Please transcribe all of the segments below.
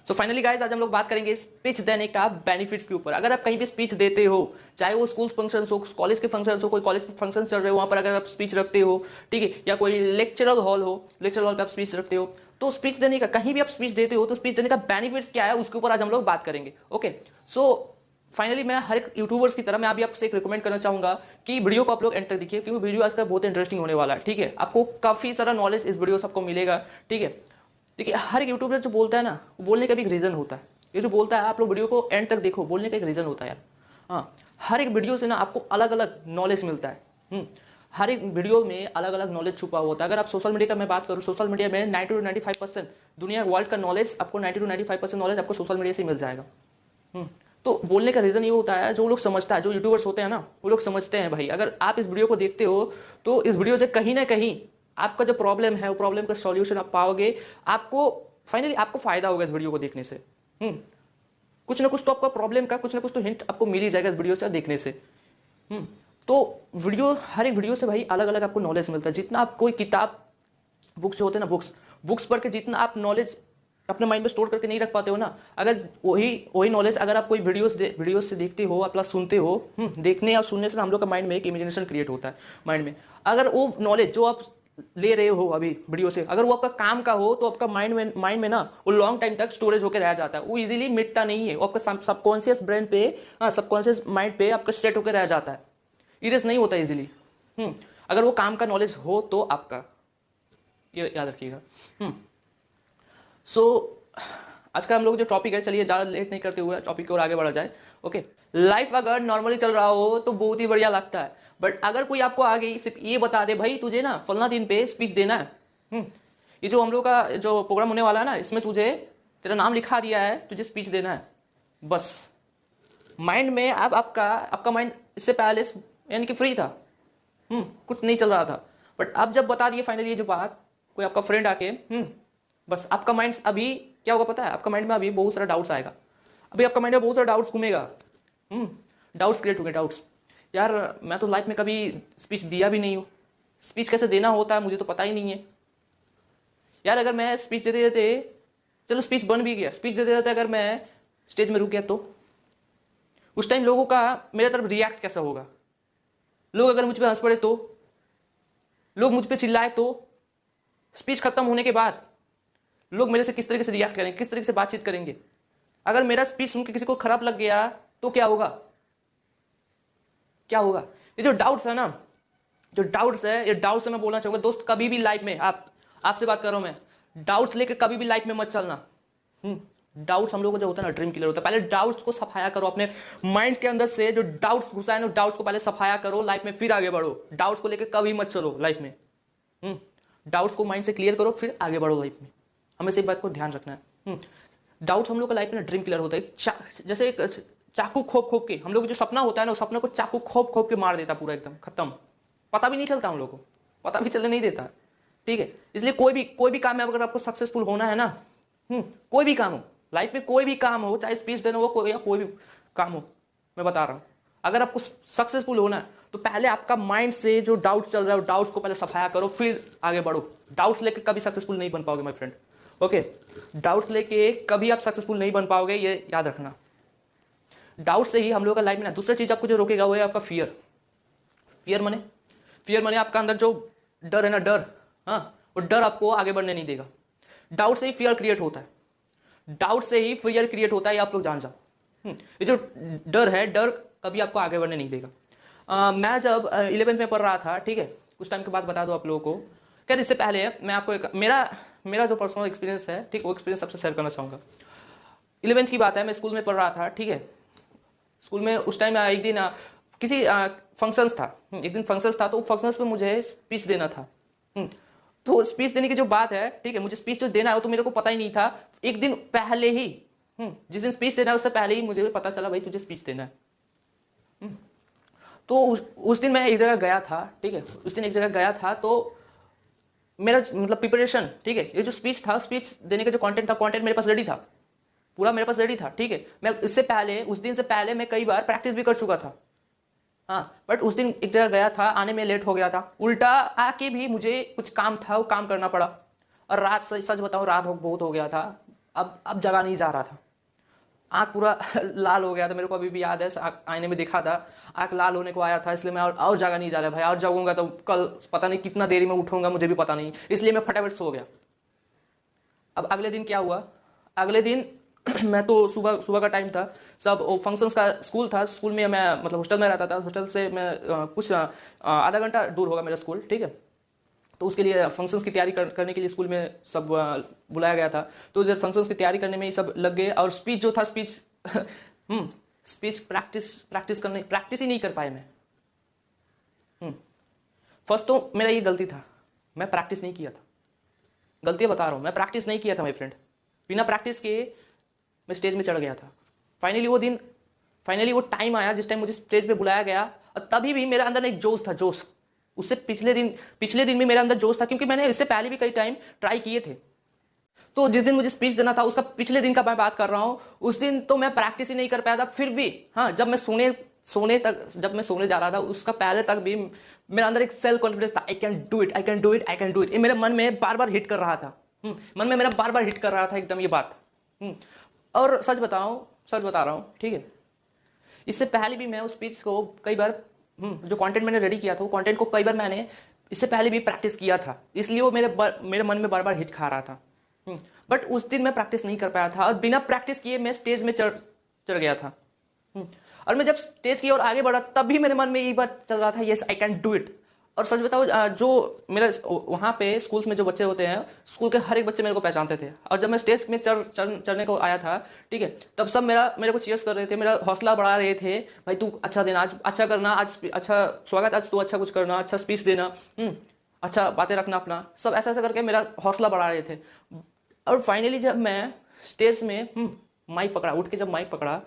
So finally guys आज हम लोग बात करेंगे स्पीच देने का बेनिफिट्स के ऊपर। अगर आप कहीं भी स्पीच देते हो, चाहे वो स्कूल फंक्शन हो, कॉलेज के फंक्शन हो, कोई कॉलेज फंक्शन चल रहे हो वहां पर अगर आप स्पीच रखते हो, ठीक है, या कोई लेक्चरल हॉल हो, लेक्चर हॉल पे आप स्पीच रखते हो, तो स्पीच देने का, कहीं भी आप स्पीच देते हो तो स्पीच देने का बेनिफिट्स क्या है उसके ऊपर आज हम लोग बात करेंगे। ओके, सो फाइनली मैं हर एक यूट्यूबर्स की तरह मैं अभी आपसे एक रिकमेंड करना चाहूंगा कि वीडियो को आप लोग एंड तक देखिए, क्योंकि वीडियो आज का बहुत इंटरेस्टिंग होने वाला है। ठीक है, आपको काफी सारा नॉलेज इस वीडियो से आपको मिलेगा। ठीक है, देखिए हर एक यूट्यूबर जो बोलता है ना, वो बोलने का भी एक रीजन होता है। ये जो बोलता है आप लोग वीडियो को एंड तक देखो, बोलने का एक रीजन होता है यार। हाँ, हर एक वीडियो से ना आपको अलग अलग नॉलेज मिलता है। हर एक वीडियो में अलग अलग नॉलेज छुपा हुआ होता है। अगर आप सोशल मीडिया का मैं बात करूँ, सोशल मीडिया में 90 to 95% दुनिया वर्ल्ड का नॉलेज आपको 90 to 95% नॉलेज आपको सोशल मीडिया से मिल जाएगा। तो बोलने का रीजन ये होता है, जो लोग समझता है, जो यूट्यूबर्स होते हैं ना, वो लोग समझते हैं भाई अगर आप इस वीडियो को देखते हो तो इस वीडियो से कहीं ना कहीं आपका जो प्रॉब्लम है वो प्रॉब्लम का सॉल्यूशन आप पाओगे। आपको फाइनली आपको फायदा होगा इस वीडियो को देखने से। कुछ ना कुछ तो आपका प्रॉब्लम का कुछ ना कुछ तो हिंट आपको मिल ही जाएगा इस वीडियो से देखने से। तो वीडियो, हर एक वीडियो से भाई अलग अलग आपको नॉलेज मिलता है। जितना आप कोई किताब, बुक्स जो होते हैं ना, बुक्स पढ़ के जितना आप नॉलेज अपने माइंड में स्टोर करके नहीं रख पाते हो ना, अगर वही नॉलेज अगर आप कोई वीडियोस से देखते हो, आप सुनते हो, देखने और सुनने से हम लोग का माइंड में एक इमेजिनेशन क्रिएट होता है माइंड में। अगर वो नॉलेज जो आप ले रहे हो अभी वीडियो से, अगर वो आपका काम का हो तो आपका माइंड में ना वो लॉन्ग टाइम तक स्टोरेज होकर रह जाता है, वो इजीली मिटता नहीं है। वो आपका सबकॉन्शियस ब्रेन पे, सबकॉन्शियस माइंड पे आपका सेट होकर रह जाता है, इरेज नहीं होता इजीली। अगर वो काम का नॉलेज हो तो आपका, ये याद रखिएगा। सो आज का हम लोग जो टॉपिक है, चलिए ज़्यादा लेट नहीं करते हुए टॉपिक की ओर आगे बढ़ा जाए। ओके, लाइफ अगर नॉर्मली चल रहा हो तो बहुत ही बढ़िया लगता है, बट अगर कोई आपको आगे सिर्फ ये बता दे भाई तुझे ना फलना दिन पे स्पीच देना है, ये जो हम लोग का जो प्रोग्राम होने वाला है ना, इसमें तुझे तेरा नाम लिखा दिया है, तुझे स्पीच देना है, बस माइंड में अब आपका माइंड इससे पहले यानी कि फ्री था, कुछ नहीं चल रहा था, बट अब जब बता दिए फाइनली ये जो बात, कोई आपका फ्रेंड आके, बस आपका माइंड अभी क्या होगा पता है, आपका माइंड में अभी बहुत सारा डाउट्स आएगा, अभी आपका माइंड में बहुत सारा डाउट्स घूमेगा, डाउट्स क्रिएट होंगे, डाउट्स। यार मैं तो लाइफ में कभी स्पीच दिया भी नहीं हूँ, स्पीच कैसे देना होता है मुझे तो पता ही नहीं है। यार अगर मैं स्पीच देते देते, चलो स्पीच बन भी गया, स्पीच देते देते अगर मैं स्टेज में रुक गया तो उस टाइम लोगों का मेरे तरफ रिएक्ट कैसा होगा? लोग अगर मुझ पर हंस पड़े तो, लोग मुझ पर चिल्लाए तो, स्पीच खत्म होने के बाद लोग मेरे से किस तरीके से रिएक्ट करेंगे, किस तरीके से बातचीत करेंगे? अगर मेरा स्पीच सुन के किसी को खराब लग गया तो क्या होगा? क्या होगा? ये जो डाउट्स है ना, जो डाउट्स है, ये डाउट्स से मैं बोलना चाहूंगा दोस्त, कभी भी लाइफ में आपसे बात कर रहा हूं मैं, डाउट्स लेके कभी भी लाइफ में मत चलना। डाउट्स हम लोग को जो होता है ना, ड्रीम किलर होता है। पहले डाउट्स को सफाया करो, अपने माइंड के अंदर से जो डाउट्स घुसा है ना, डाउट्स को पहले सफाया करो लाइफ में, फिर आगे बढ़ो। डाउट्स को लेकर कभी मत चलो लाइफ में, डाउट्स को माइंड से क्लियर करो फिर आगे बढ़ो लाइफ में, हमें इस बात को ध्यान रखना है। डाउट्स हम लोग का लाइफ में ड्रीम किलर होता है, जैसे एक चाकू खोप के हम लोग जो सपना होता है ना, उस सपने को चाकू खोप के मार देता पूरा, एकदम खत्म, पता भी नहीं चलता, हम लोग को पता भी चलने नहीं देता। ठीक है, इसलिए कोई भी काम है अगर आपको सक्सेसफुल होना है ना, कोई भी काम हो लाइफ में, कोई भी काम हो, चाहे स्पीच देना हो कोई भी काम हो, मैं बता रहा हूं, अगर आपको सक्सेसफुल होना है तो पहले आपका माइंड से जो डाउट चल रहा है, डाउट्स को पहले सफाया करो फिर आगे बढ़ो। डाउट्स लेके कभी सक्सेसफुल नहीं बन पाओगे माय फ्रेंड। ओके, डाउट्स लेके कभी आप सक्सेसफुल नहीं बन पाओगे, ये याद रखना। डाउट से ही हम लोग का लाइफ में ना, दूसरा चीज आपको जो रोकेगा वो है आपका फियर। फियर मने आपका अंदर जो डर है ना, डर, वो डर आपको आगे बढ़ने नहीं देगा। डाउट से ही फियर क्रिएट होता है, डाउट से ही फियर क्रिएट होता है, ये आप लोग जान जाओ। ये जो डर है, डर कभी आपको आगे बढ़ने नहीं देगा। मैं जब 11th में पढ़ रहा था, ठीक है, कुछ टाइम के बाद बता दो आप लोगों को, क्या इससे पहले मैं आपको एक मेरा जो पर्सनल एक्सपीरियंस है, ठीक, वो एक्सपीरियंस सबसे शेयर करना चाहूंगा। 11th की बात है, मैं स्कूल में पढ़ रहा था, ठीक है, स्कूल में उस टाइम एक दिन किसी फंक्शंस था, एक दिन फंक्शंस था, तो फंक्शंस पे मुझे स्पीच देना था। तो स्पीच देने की जो बात है, ठीक है, मुझे स्पीच जो देना है तो मेरे को पता ही नहीं था। एक दिन पहले ही, जिस दिन स्पीच देना है उससे पहले ही मुझे पता चला भाई तुझे स्पीच देना है। तो उस दिन मैं एक जगह गया था, ठीक है, उस दिन एक जगह गया था, तो मेरा मतलब प्रिपरेशन, ठीक है, ये जो स्पीच था, स्पीच देने का जो कंटेंट था, कंटेंट मेरे पास रेडी था, पूरा मेरे पास रेडी था, ठीक है। मैं इससे पहले, उस दिन से पहले मैं कई बार प्रैक्टिस भी कर चुका था, बट उस दिन एक जगह गया था, आने में लेट हो गया था, उल्टा आके भी मुझे कुछ काम था, वो काम करना पड़ा। और रात, सच बताऊं, रात बहुत हो गया था, अब जगा नहीं जा रहा था। आँख पूरा लाल हो गया था, मेरे को अभी भी याद है, आईने में देखा था, आँख लाल होने को आया था, इसलिए मैं और जगा नहीं जा रहा भाई, और जगूंगा तो कल पता नहीं कितना देरी में उठूंगा, मुझे भी पता नहीं, इसलिए मैं फटाफट सो गया। अब अगले दिन क्या हुआ, अगले दिन मैं तो सुबह सुबह का टाइम था, सब फंक्शंस का स्कूल था, स्कूल में मैं मतलब हॉस्टल में रहता था, हॉस्टल से मैं कुछ आधा घंटा दूर होगा मेरा स्कूल, ठीक है। तो उसके लिए फंक्शंस की तैयारी करने के लिए स्कूल में सब बुलाया गया था। तो इधर फंक्शंस की तैयारी करने में ही सब लग गए, और स्पीच जो था, स्पीच स्पीच प्रैक्टिस ही नहीं कर पाए मैं। फर्स्ट तो मेरा ये गलती था, मैं प्रैक्टिस नहीं किया था, गलती बता रहा हूँ, मैं प्रैक्टिस नहीं किया था माय फ्रेंड। बिना प्रैक्टिस के मैं स्टेज में चढ़ गया था। फाइनली वो टाइम आया जिस टाइम मुझे स्टेज पे बुलाया गया, और तभी भी मेरे अंदर एक जोश था, जोश। उससे पिछले दिन भी मेरे अंदर जोश था, क्योंकि मैंने इससे पहले भी कई टाइम ट्राई किए थे। तो जिस दिन मुझे स्पीच देना था, उसका पिछले दिन का मैं बात कर रहा हूँ, उस दिन तो मैं प्रैक्टिस ही नहीं कर पाया था। फिर भी हाँ, जब मैं सोने जा रहा था, उसका पहले तक भी मेरे अंदर एक सेल्फ कॉन्फिडेंस था, I can do it, I can do it, I can do it. ये मेरे मन में बार बार हिट कर रहा था, मन में मेरा बार बार हिट कर रहा था एकदम ये बात। और सच बता रहा हूँ, ठीक है, इससे पहले भी मैं उस स्पीच को कई बार जो कंटेंट मैंने रेडी किया था, वो कंटेंट को कई बार मैंने इससे पहले भी प्रैक्टिस किया था, इसलिए वो मेरे मन में बार बार हिट खा रहा था। बट उस दिन मैं प्रैक्टिस नहीं कर पाया था, और बिना प्रैक्टिस किए मैं स्टेज में चढ़ गया था। और मैं जब स्टेज की ओर आगे बढ़ा, तब भी मेरे मन में यही बात चल रहा था, yes I can do it. और सच बताओ, जो मेरा वहाँ पे स्कूल्स में जो बच्चे होते हैं, स्कूल के हर एक बच्चे मेरे को पहचानते थे। और जब मैं स्टेज में चढ़ने को आया था, ठीक है, तब सब मेरे को चीयर्स कर रहे थे, मेरा हौसला बढ़ा रहे थे, भाई तू अच्छा देना, आज अच्छा करना, आज अच्छा स्वागत, आज तू अच्छा कुछ करना, अच्छा स्पीच देना, अच्छा बातें रखना अपना, सब ऐसा ऐसा करके मेरा हौसला बढ़ा रहे थे। और फाइनली जब मैं स्टेज में माइक पकड़ा, उठ के जब माइक पकड़ा,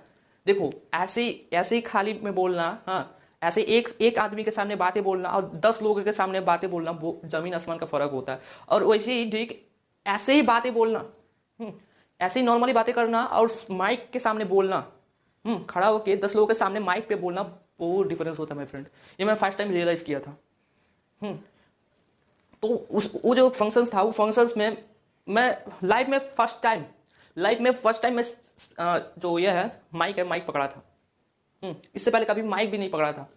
देखो ऐसे ही खाली में बोलना, हाँ, ऐसे एक आदमी के सामने बातें बोलना और 10 लोगों के सामने बातें बोलना, वो जमीन आसमान का फर्क होता है। और वैसे ही ठीक ऐसे ही बातें बोलना, ऐसे ही नॉर्मली बातें करना, और माइक के सामने बोलना, खड़ा होके 10 लोगों के सामने माइक पे बोलना, वो डिफरेंस होता है माय फ्रेंड। ये मैं फर्स्ट टाइम रियलाइज किया था। तो वो जो फंक्शंस था, वो फंक्शंस में मैं लाइफ में फर्स्ट टाइम मैं जो ये है माइक पकड़ा था। इससे पहले कभी माइक भी नहीं पकड़ा था।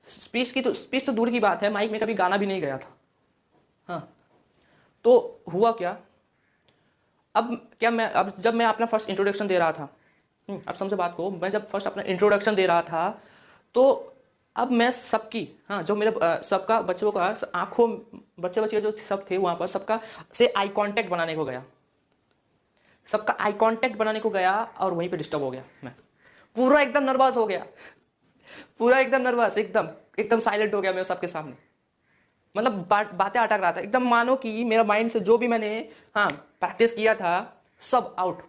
स्पीच तो दूर की बात है, माइक में कभी गाना भी नहीं गया था। हाँ, तो हुआ क्या, अब जब मैं अपना फर्स्ट इंट्रोडक्शन दे रहा था, अब समझे बात को, मैं जब फर्स्ट अपना इंट्रोडक्शन दे रहा था, तो अब मैं सबकी, हाँ, जो मेरे सबका बच्चों का आंखों, बच्चे जो सब थे वहां पर, सबका से आई कांटेक्ट बनाने को गया, और वहीं पे डिस्टर्ब हो गया। मैं पूरा एकदम नर्वस हो गया, एकदम साइलेंट हो गया मैं सबके सामने। मतलब बातें अटक रहा था एकदम, मानो कि मेरा माइंड से जो भी मैंने हाँ प्रैक्टिस किया था, सब आउट,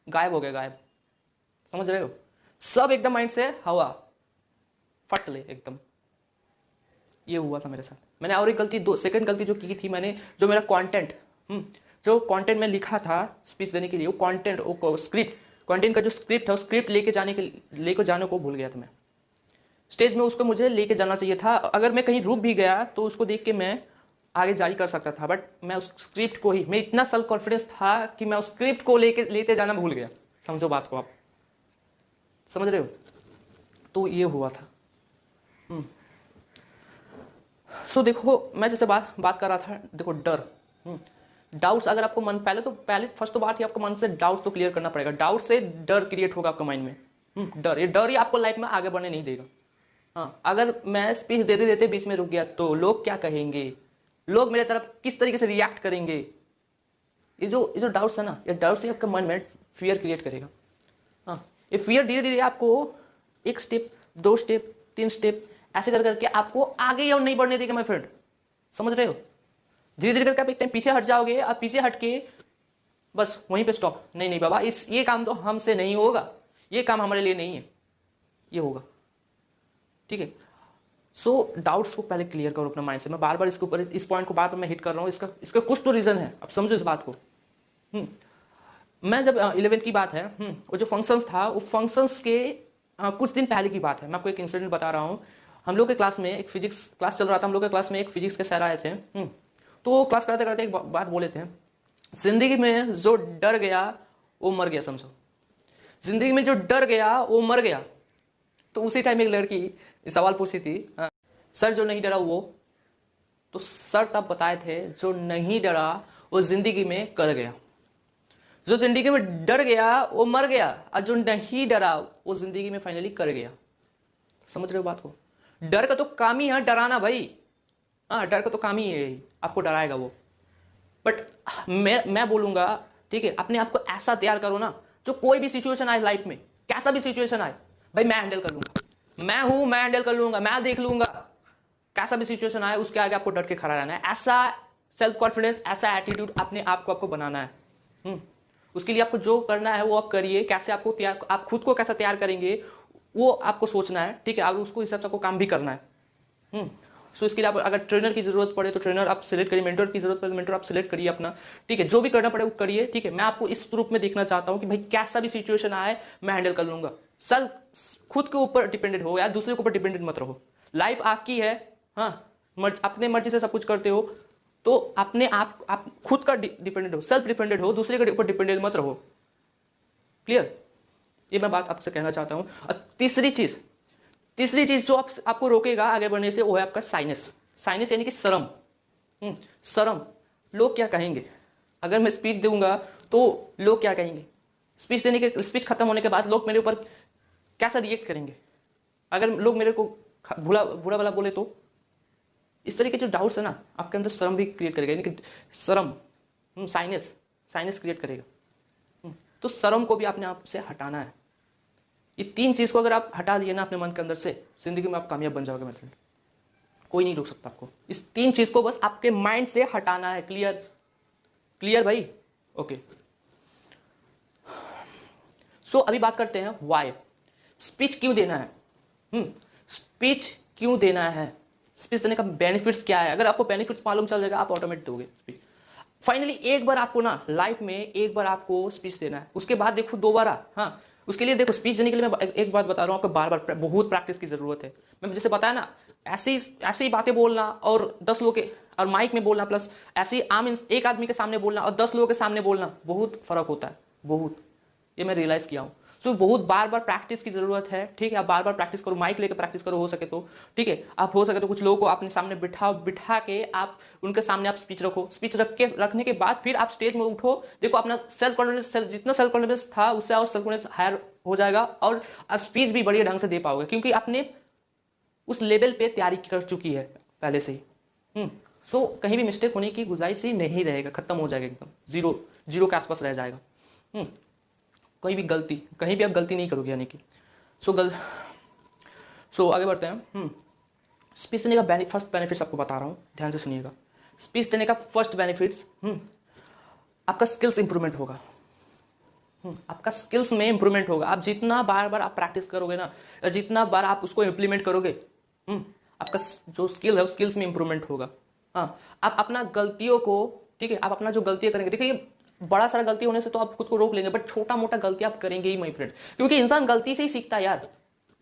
गायब हो गया, समझ रहे हो, सब एकदम माइंड से हवा फट ले एकदम। ये हुआ था मेरे साथ। मैंने और एक गलती, सेकंड गलती जो की थी मैंने, जो मेरा कंटेंट में लिखा था स्पीच देने के लिए, वो कंटेंट का जो स्क्रिप्ट है, स्क्रिप्ट लेके जाने को भूल गया था मैं स्टेज में। उसको मुझे लेके जाना चाहिए था, अगर मैं कहीं रुक भी गया तो उसको देख के मैं आगे जारी कर सकता था, बट मैं उस स्क्रिप्ट को ही, मैं इतना सेल्फ कॉन्फिडेंस था कि मैं उस स्क्रिप्ट को लेते जाना भूल गया। समझो बात को, आप समझ रहे हो। तो ये हुआ था। सो देखो, मैं जैसे बात कर रहा था, देखो डर, डाउट्स, अगर आपको पहले फर्स्ट तो बात ही आपको मन से डाउट्स तो क्लियर करना पड़ेगा। डाउट से डर क्रिएट होगा आपके माइंड में। डर ही आपको लाइफ में आगे बढ़ने नहीं देगा। हाँ, अगर मैं स्पीच देते बीच में रुक गया तो लोग क्या कहेंगे, लोग मेरे तरफ किस तरीके से रिएक्ट करेंगे, ये जो डाउट्स है ना, ये डाउट्स ही आपके मन में फियर क्रिएट करेगा। हाँ, ये फियर धीरे धीरे आपको 1 स्टेप, 2 स्टेप, 3 स्टेप ऐसे करके आपको आगे और नहीं बढ़ने देगा माय फ्रेंड। समझ रहे हो, धीरे धीरे करके आप एक टाइम पीछे हट जाओगे, और पीछे हट के बस वहीं पे स्टॉप। नहीं बाबा, ये काम तो हमसे नहीं होगा, ये काम हमारे लिए नहीं है, ये होगा, ठीक है। सो डाउट्स को पहले क्लियर करो अपने माइंड से। मैं बार बार इसके ऊपर, इस पॉइंट को बार बार मैं हिट कर रहा हूँ, इसका कुछ तो रीजन है, अब समझो इस बात को। मैं जब 11th की बात है, वो जो फंक्शंस था, वो फंक्शंस के कुछ दिन पहले की बात है। मैं आपको एक इंसिडेंट बता रहा हूँ। हम लोग के क्लास में एक फिजिक्स क्लास चल रहा था, हम लोग के क्लास में एक फिजिक्स के सर आए थे। तो वो क्लास कराते कराते एक बात बोले थे, जिंदगी में जो डर गया वो मर गया समझो। जिंदगी में जो डर गया वो मर गया। तो उसी टाइम एक लड़की सवाल पूछी थी, सर जो नहीं डरा वो, तो सर तब बताए थे जो नहीं डरा वो जिंदगी में कर गया, जो जिंदगी में डर गया वो मर गया, और जो नहीं डरा वो जिंदगी में फाइनली कर गया। समझ रहे हो बात को? डर का तो काम ही है डराना भाई। हाँ, डर का तो काम ही है, आपको डराएगा वो। बट मैं बोलूंगा, ठीक है, अपने आप को ऐसा तैयार करो ना, जो कोई भी सिचुएशन आए लाइफ में, कैसा भी सिचुएशन आए, भाई मैं हैंडल कर लूंगा, मैं हूं, मैं हैंडल कर लूंगा, मैं देख लूंगा। कैसा भी सिचुएशन आए उसके आगे आपको डट के खड़ा रहना है। ऐसा सेल्फ कॉन्फिडेंस, ऐसा एटीट्यूड अपने आप को आपको बनाना है। उसके लिए आपको जो करना है वो आप करिए। कैसे आपको तैयार, आप खुद को कैसा तैयार करेंगे वो आपको सोचना है, ठीक है, और उसको हिसाब से आपको काम भी करना है। सो इसके लिए आप अगर ट्रेनर की जरूरत पड़े तो ट्रेनर आप सिलेक्ट करिए, मेंटर की जरूरत पड़े तो मेंटर आप सिलेक्ट करिए अपना, ठीक है, जो भी करना पड़े वो करिए, ठीक है। मैं आपको इस रूप में देखना चाहता हूं कि भाई कैसा भी सिचुएशन आए मैं हैंडल कर लूंगा। सर खुद के ऊपर डिपेंडेंट हो यार, दूसरे के ऊपर डिपेंडेंट मत रहो। लाइफ आपकी है, हाँ, अपने मर्जी से सब कुछ करते हो, तो अपने आप खुद का डिपेंडेंट हो, सेल्फ डिपेंडेंट हो, दूसरे के ऊपर डिपेंडेंट मत रहो। क्लियर? ये मैं बात आपसे कहना चाहता हूं। और तीसरी चीज जो आपको रोकेगा आगे बढ़ने से वो है आपका साइनस। साइनस यानी कि शर्म। शर्म, लोग क्या कहेंगे? अगर मैं स्पीच दूंगा तो लोग क्या कहेंगे? स्पीच खत्म होने के बाद लोग मेरे ऊपर कैसा रिएक्ट करेंगे? अगर लोग मेरे को बुरा भला बोले तो? इस तरह के जो डाउट्स है ना, आपके अंदर शर्म भी क्रिएट करेगा, यानी कि शर्म, साइनस क्रिएट करेगा। तो शर्म को भी अपने आप से हटाना है। ये 3 चीज को अगर आप हटा दिए ना अपने मन के अंदर से, जिंदगी में आप कामयाब बन जाओगे मेरे फ्रेंड। कोई नहीं रोक सकता आपको। इस 3 चीज को बस आपके माइंड से हटाना है। क्लियर भाई? ओके। सो अभी बात करते हैं व्हाई। स्पीच क्यों देना है? स्पीच क्यों देना है? स्पीच देने का बेनिफिट्स क्या है? अगर आपको बेनिफिट्स मालूम चल जाएगा आप ऑटोमेटिक दोगे स्पीच। फाइनली एक बार आपको ना लाइफ में एक बार आपको स्पीच देना है, उसके बाद देखो दोबारा। हाँ, उसके लिए देखो स्पीच देने के लिए मैं एक बात बता रहा हूँ, आपको बार बार बहुत प्रैक्टिस की जरूरत है। मैं जैसे बताया ना, ऐसे ही बातें बोलना और 10 लोगों के और माइक में बोलना, प्लस ऐसे ही आम एक आदमी के सामने बोलना और 10 लोगों के सामने बोलना, बहुत फर्क होता है, बहुत। ये मैं रियलाइज किया हूँ। सो बहुत बार बार प्रैक्टिस की जरूरत है, ठीक है। आप बार बार प्रैक्टिस करो, माइक लेकर प्रैक्टिस करो हो सके तो, ठीक है। आप हो सके तो कुछ लोगों को अपने सामने बिठा के आप उनके सामने आप स्पीच रखो। स्पीच रखने के बाद फिर आप स्टेज में उठो। देखो अपना सेल्फ कॉन्फिडेंस, जितना सेल्फ कॉन्फिडेंस था उससे और सेल्फ कॉन्फिडेंस हायर हो जाएगा और आप स्पीच भी बढ़िया ढंग से दे पाओगे, क्योंकि आपने उस लेवल पे तैयारी कर चुकी है पहले से ही। सो कहीं भी मिस्टेक होने की गुंजाइश ही नहीं रहेगा, खत्म हो जाएगा, एकदम जीरो के आसपास रह जाएगा। कहीं भी आप गलती नहीं करोगे, यानी कि सो आगे बढ़ते हैं। स्पीच देने का फर्स्ट बेनिफिट्स आपको बता रहा हूं, ध्यान से सुनिएगा। स्पीच देने का फर्स्ट बेनिफिट्स, आपका स्किल्स इंप्रूवमेंट होगा। आपका स्किल्स में इंप्रूवमेंट होगा। आप जितना बार बार आप प्रैक्टिस करोगे ना, जितना बार आप उसको इंप्लीमेंट करोगे, आपका जो स्किल है उस स्किल्स में इंप्रूवमेंट होगा। हाँ, आप अपना गलतियों को, ठीक है, आप अपना जो गलतियां करेंगे, देखिए बड़ा सारा गलती होने से तो आप खुद को रोक लेंगे, बट छोटा मोटा गलती आप करेंगे ही माय फ्रेंड, क्योंकि इंसान गलती से ही सीखता है यार,